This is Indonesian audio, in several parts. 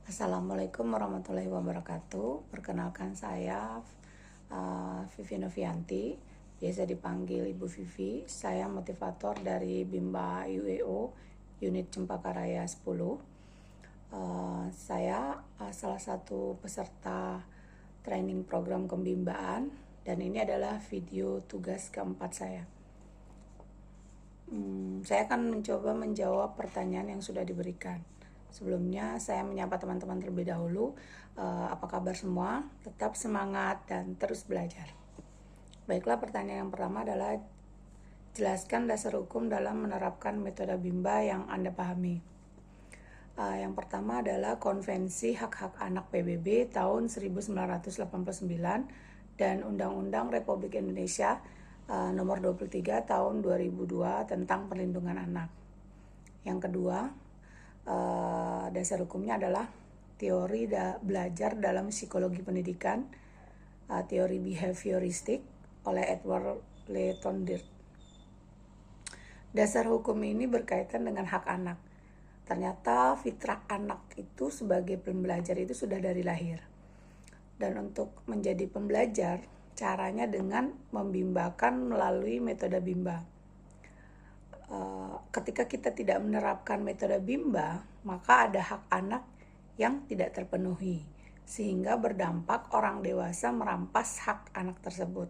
Assalamualaikum warahmatullahi wabarakatuh. Perkenalkan saya Vivi Novianti, biasa dipanggil Ibu Vivi. Saya motivator dari Bimba UEO Unit Cempaka Raya 10. Saya salah satu peserta training program kebimbaan dan ini adalah video tugas keempat saya. Saya akan mencoba menjawab pertanyaan yang sudah diberikan. Sebelumnya saya menyapa teman-teman terlebih dahulu. Apa kabar semua? Tetap semangat dan terus belajar. Baiklah, pertanyaan yang pertama adalah jelaskan dasar hukum dalam menerapkan metode Bimba yang Anda pahami. Yang pertama adalah Konvensi Hak-Hak Anak PBB tahun 1989 dan Undang-Undang Republik Indonesia nomor 23 tahun 2002 tentang perlindungan anak. Yang kedua, dasar hukumnya adalah teori belajar dalam psikologi pendidikan, teori behavioristik oleh Edward Le Tondir. Dasar hukum ini berkaitan dengan hak anak. Ternyata fitrah anak itu sebagai pembelajar itu sudah dari lahir. Dan untuk menjadi pembelajar, caranya dengan membimbakan melalui metode Bimba. Ketika kita tidak menerapkan metode Bimba, maka ada hak anak yang tidak terpenuhi, sehingga berdampak orang dewasa merampas hak anak tersebut.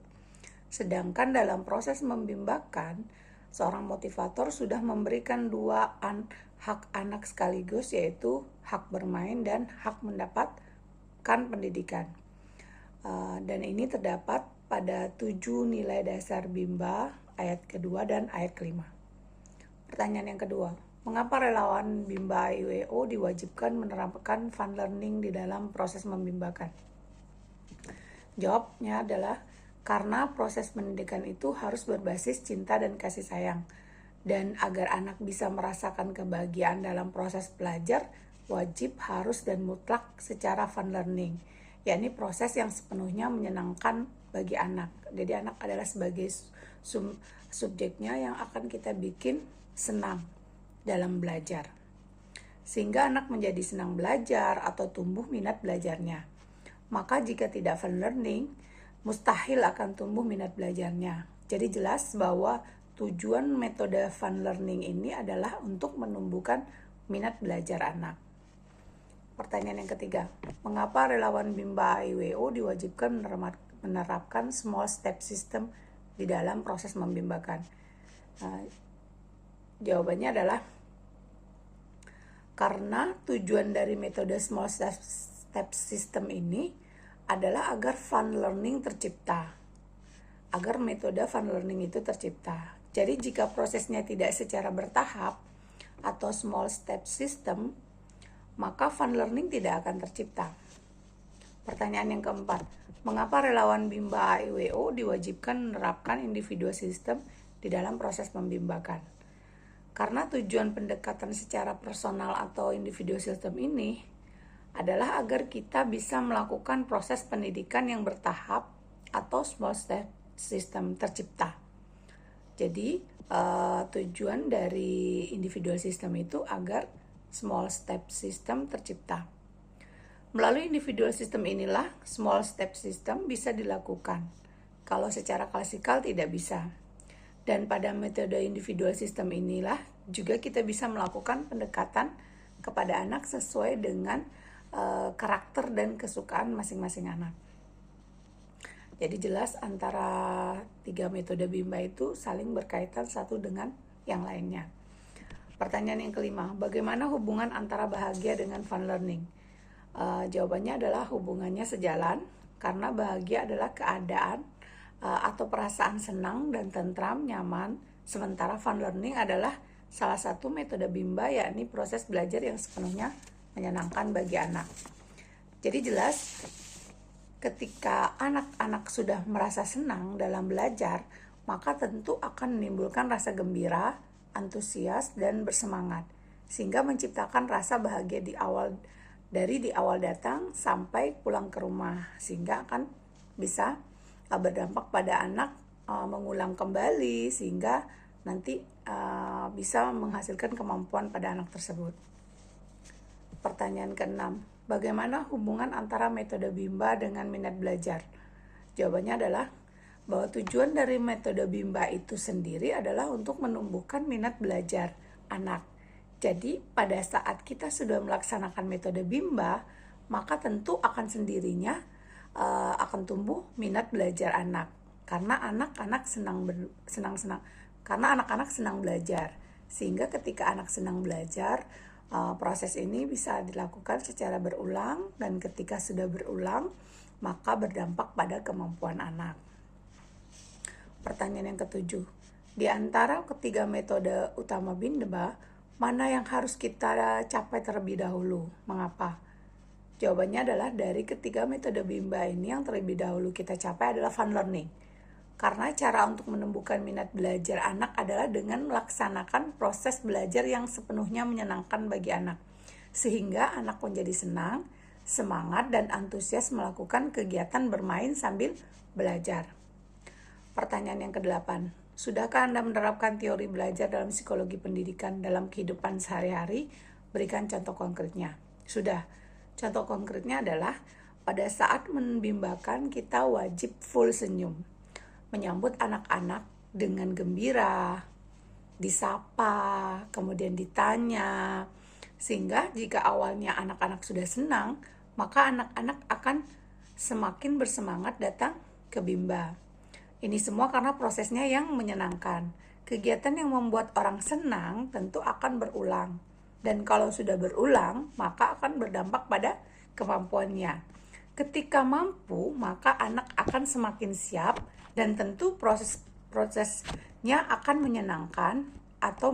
Sedangkan dalam proses membimbakan, seorang motivator sudah memberikan dua hak anak sekaligus, yaitu hak bermain dan hak mendapatkan pendidikan. Dan ini terdapat pada 7 nilai dasar Bimba ayat kedua dan ayat kelima. Pertanyaan yang kedua, mengapa relawan Bimba UEO diwajibkan menerapkan fun learning di dalam proses membimbakan? Jawabnya adalah karena proses pendidikan itu harus berbasis cinta dan kasih sayang. Dan agar anak bisa merasakan kebahagiaan dalam proses belajar, wajib, harus, dan mutlak secara fun learning, yakni proses yang sepenuhnya menyenangkan bagi anak. Jadi anak adalah sebagai subjeknya yang akan kita bikin senang dalam belajar, sehingga anak menjadi senang belajar atau tumbuh minat belajarnya. Maka jika tidak fun learning, mustahil akan tumbuh minat belajarnya. Jadi jelas bahwa tujuan metode fun learning ini adalah untuk menumbuhkan minat belajar anak. Pertanyaan yang ketiga, mengapa relawan Bimba UEO diwajibkan menerapkan small step system di dalam proses membimbakan? Jawabannya adalah karena tujuan dari metode small step system ini adalah agar fun learning tercipta. Agar metode fun learning itu tercipta. Jadi jika prosesnya tidak secara bertahap atau small step system, maka fun learning tidak akan tercipta. Pertanyaan yang keempat, mengapa relawan Bimba UEO diwajibkan menerapkan individual system di dalam proses membimbakan? Karena tujuan pendekatan secara personal atau individual system ini adalah agar kita bisa melakukan proses pendidikan yang bertahap atau small step system tercipta. Jadi tujuan dari individual system itu agar small step system tercipta. Melalui individual system inilah small step system bisa dilakukan. Kalau secara klasikal tidak bisa. Dan pada metode individual system inilah juga kita bisa melakukan pendekatan kepada anak sesuai dengan karakter dan kesukaan masing-masing anak. Jadi jelas antara 3 metode Bimba itu saling berkaitan satu dengan yang lainnya. Pertanyaan yang kelima, bagaimana hubungan antara bahagia dengan fun learning? Jawabannya adalah hubungannya sejalan, karena bahagia adalah keadaan atau perasaan senang dan tentram, nyaman, sementara fun learning adalah salah satu metode Bimba, yakni proses belajar yang sepenuhnya menyenangkan bagi anak. Jadi jelas ketika anak-anak sudah merasa senang dalam belajar, maka tentu akan menimbulkan rasa gembira, antusias, dan bersemangat, sehingga menciptakan rasa bahagia di awal datang sampai pulang ke rumah, sehingga akan bisa berdampak pada anak mengulang kembali, sehingga nanti bisa menghasilkan kemampuan pada anak tersebut. Pertanyaan ke-6, bagaimana hubungan antara metode Bimba dengan minat belajar? Jawabannya adalah bahwa tujuan dari metode Bimba itu sendiri adalah untuk menumbuhkan minat belajar anak. Jadi pada saat kita sudah melaksanakan metode Bimba, maka tentu akan sendirinya akan tumbuh minat belajar anak. Karena anak-anak senang belajar. Sehingga ketika anak senang belajar, proses ini bisa dilakukan secara berulang, dan ketika sudah berulang, maka berdampak pada kemampuan anak. Pertanyaan yang ketujuh, di antara ketiga metode utama Bimba, mana yang harus kita capai terlebih dahulu? Mengapa? Jawabannya adalah dari ketiga metode Bimba ini yang terlebih dahulu kita capai adalah fun learning. Karena cara untuk menumbuhkan minat belajar anak adalah dengan melaksanakan proses belajar yang sepenuhnya menyenangkan bagi anak. Sehingga anak menjadi senang, semangat, dan antusias melakukan kegiatan bermain sambil belajar. Pertanyaan yang ke-8, sudahkah Anda menerapkan teori belajar dalam psikologi pendidikan dalam kehidupan sehari-hari? Berikan contoh konkretnya. Sudah. Contoh konkretnya adalah pada saat membimbakan kita wajib full senyum. Menyambut anak-anak dengan gembira, disapa, kemudian ditanya. Sehingga jika awalnya anak-anak sudah senang, maka anak-anak akan semakin bersemangat datang ke Bimba. Ini semua karena prosesnya yang menyenangkan. Kegiatan yang membuat orang senang tentu akan berulang. Dan kalau sudah berulang, maka akan berdampak pada kemampuannya. Ketika mampu, maka anak akan semakin siap, dan tentu prosesnya akan menyenangkan, atau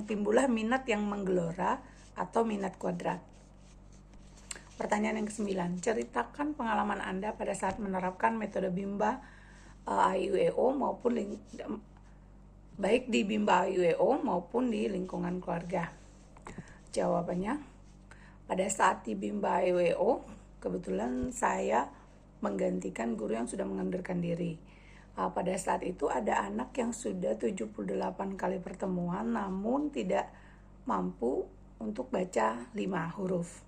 timbullah minat yang menggelora atau minat kuadrat. Pertanyaan yang ke-9, ceritakan pengalaman Anda pada saat menerapkan metode Bimba AIUEO baik di Bimba AIUEO maupun di lingkungan keluarga. Jawabannya, pada saat di Bimba AIUEO, kebetulan saya menggantikan guru yang sudah mengundurkan diri. Pada saat itu ada anak yang sudah 78 kali pertemuan namun tidak mampu untuk baca 5 huruf.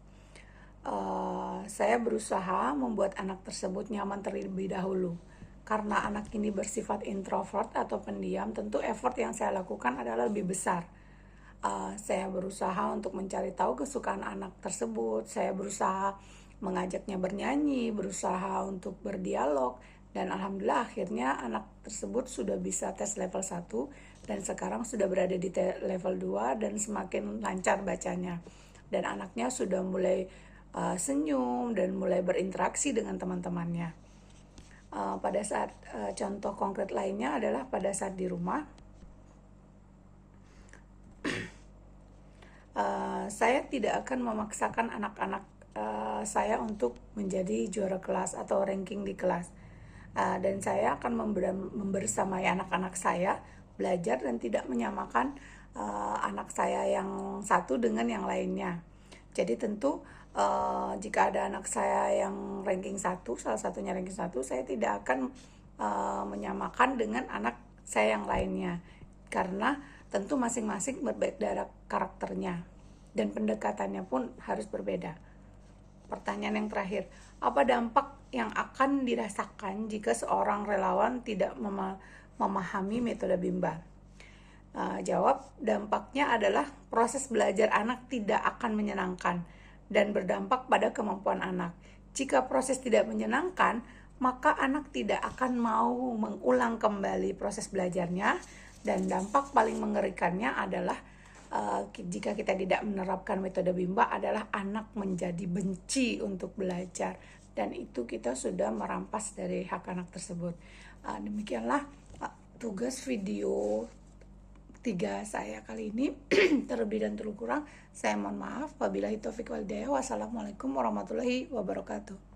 Saya berusaha membuat anak tersebut nyaman terlebih dahulu. Karena anak ini bersifat introvert atau pendiam, tentu effort yang saya lakukan adalah lebih besar. Saya berusaha untuk mencari tahu kesukaan anak tersebut. Saya berusaha mengajaknya bernyanyi, berusaha untuk berdialog. Dan alhamdulillah akhirnya anak tersebut sudah bisa tes level 1 dan sekarang sudah berada di level 2 dan semakin lancar bacanya. Dan anaknya sudah mulai senyum dan mulai berinteraksi dengan teman-temannya. Pada saat contoh konkret lainnya adalah pada saat di rumah, saya tidak akan memaksakan anak-anak saya untuk menjadi juara kelas atau ranking di kelas, dan saya akan membersamai anak-anak saya belajar dan tidak menyamakan anak saya yang satu dengan yang lainnya. Jadi tentu jika ada anak saya yang ranking 1, salah satunya ranking 1, saya tidak akan menyamakan dengan anak saya yang lainnya. Karena tentu masing-masing berbeda karakternya dan pendekatannya pun harus berbeda. Pertanyaan yang terakhir, apa dampak yang akan dirasakan jika seorang relawan tidak memahami metode Bimba? Jawab, dampaknya adalah proses belajar anak tidak akan menyenangkan dan berdampak pada kemampuan anak. Jika proses tidak menyenangkan, maka anak tidak akan mau mengulang kembali proses belajarnya, dan dampak paling mengerikannya adalah jika kita tidak menerapkan metode Bimba adalah anak menjadi benci untuk belajar, dan itu kita sudah merampas dari hak anak tersebut. Demikianlah tugas video 3 saya kali ini. Terlebih dan terkurang saya mohon maaf. Wabillahi taufiq wal hidayah. Wassalamualaikum warahmatullahi wabarakatuh.